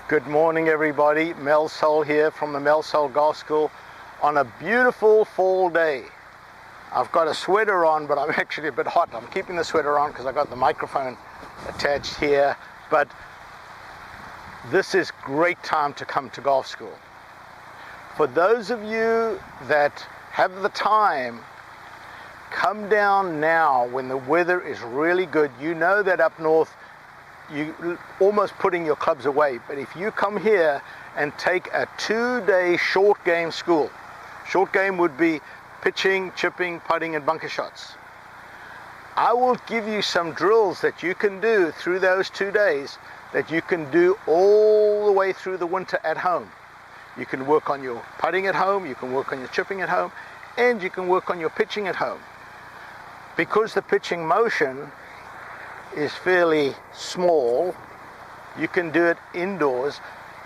Good morning, everybody. Mel Soul here from the Mel Soul Golf School on a beautiful fall day. I've got a sweater on, but I'm actually a bit hot. I'm keeping the sweater on because I got the microphone attached here. But this is great time to come to golf school. For those of you that have the time, come down now when the weather is really good. You know that up north you almost putting your clubs away, but if you come here and take a 2-day short game school, short game would be pitching, chipping, putting and bunker shots. I will give you some drills that you can do through those 2 days that you can do all the way through the winter at home. You can work on your putting at home, you can work on your chipping at home, and you can work on your pitching at home. Because the pitching motion is fairly small, you can do it indoors.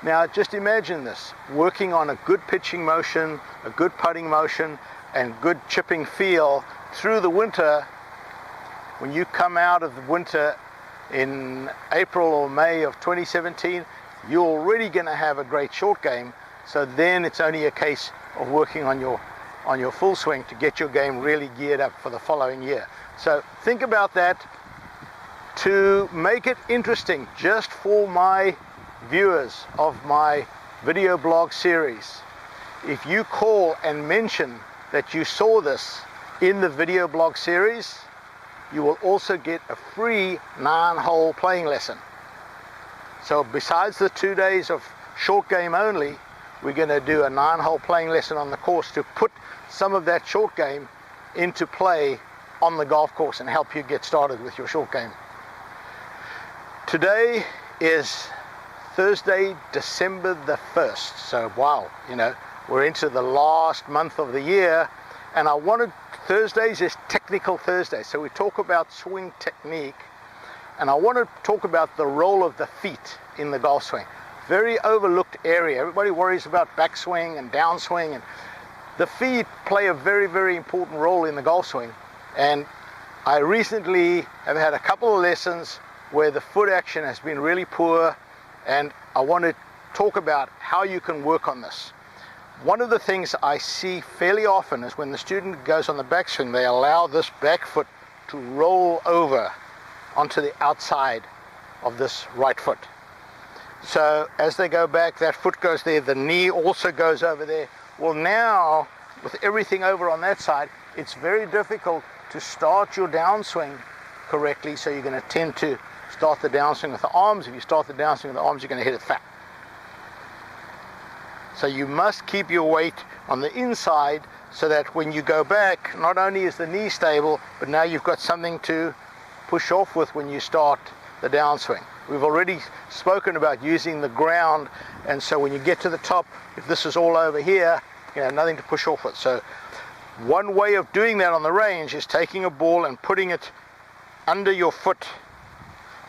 Now just imagine this, working on a good pitching motion, a good putting motion, and good chipping feel through the winter. When you come out of the winter in April or May of 2017, you're already going to have a great short game. So then it's only a case of working on your full swing to get your game really geared up for the following year. So think about that. To make it interesting just for my viewers of my video blog series, if you call and mention that you saw this in the video blog series, you will also get a free 9-hole playing lesson. So besides the 2 days of short game only, we're going to do a 9-hole playing lesson on the course to put some of that short game into play on the golf course and help you get started with your short game. Today is Thursday, December the 1st. So wow, we're into the last month of the year, and Thursdays is technical Thursday. So we talk about swing technique, and I want to talk about the role of the feet in the golf swing. Very overlooked area. Everybody worries about backswing and downswing, and the feet play a very, very important role in the golf swing. And I recently have had a couple of lessons where the foot action has been really poor, and I want to talk about how you can work on this. One of the things I see fairly often is when the student goes on the backswing, they allow this back foot to roll over onto the outside of this right foot. So as they go back, that foot goes there, the knee also goes over there. Well, now with everything over on that side, it's very difficult to start your downswing correctly, so you're going to tend to start the downswing with the arms. If you start the downswing with the arms, you're going to hit it fat. So you must keep your weight on the inside so that when you go back, not only is the knee stable, but now you've got something to push off with when you start the downswing. We've already spoken about using the ground, and so when you get to the top, if this is all over here, you have nothing to push off with. So one way of doing that on the range is taking a ball and putting it under your foot,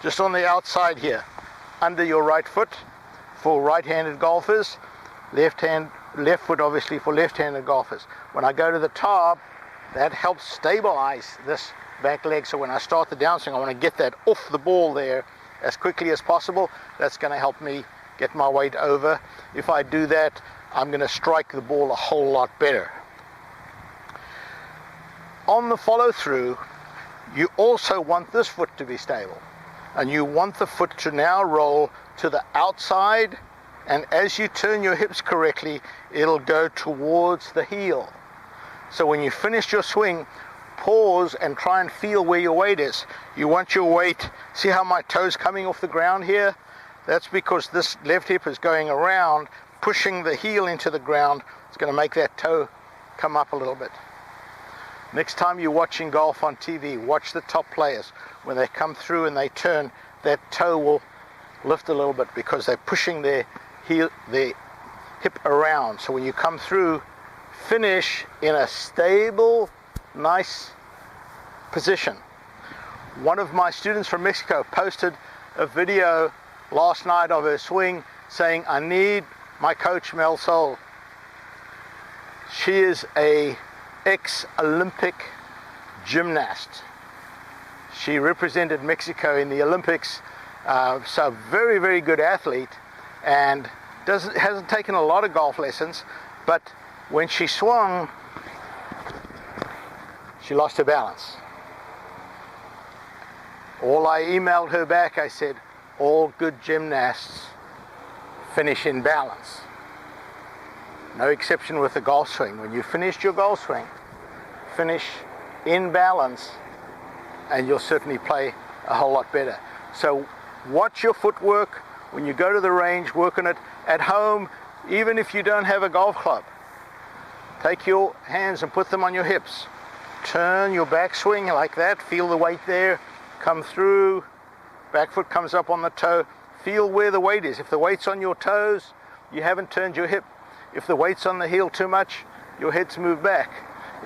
just on the outside here, under your right foot for right-handed golfers, left foot obviously for left-handed golfers. When I go to the top, that helps stabilize this back leg, so when I start the downswing, I want to get that off the ball there as quickly as possible. That's going to help me get my weight over. If I do that, I'm going to strike the ball a whole lot better. On the follow-through, you also want this foot to be stable, and you want the foot to now roll to the outside, and as you turn your hips correctly, it'll go towards the heel. So when you finish your swing, pause and try and feel where your weight is. You want your weight, see how my toe's coming off the ground here? That's because this left hip is going around, pushing the heel into the ground. It's going to make that toe come up a little bit. Next time you're watching golf on TV, watch the top players. When they come through and they turn, that toe will lift a little bit because they're pushing their heel, their hip around. So when you come through, finish in a stable, nice position. One of my students from Mexico posted a video last night of her swing saying, "I need my coach Mel Soul." She is a ex-Olympic gymnast. She represented Mexico in the Olympics, so very, very good athlete. and hasn't taken a lot of golf lessons, but when she swung, she lost her balance. I emailed her back, I said, all good gymnasts finish in balance. No exception with the golf swing. When you finished your golf swing, finish in balance, and you'll certainly play a whole lot better. So watch your footwork when you go to the range, work on it at home, even if you don't have a golf club. Take your hands and put them on your hips. Turn your backswing like that, feel the weight there, come through, back foot comes up on the toe, feel where the weight is. If the weight's on your toes, you haven't turned your hip. If the weight's on the heel too much, your head's moved back.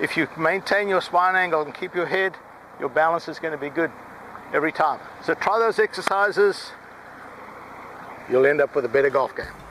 If you maintain your spine angle and keep your head, your balance is going to be good every time. So try those exercises, you'll end up with a better golf game.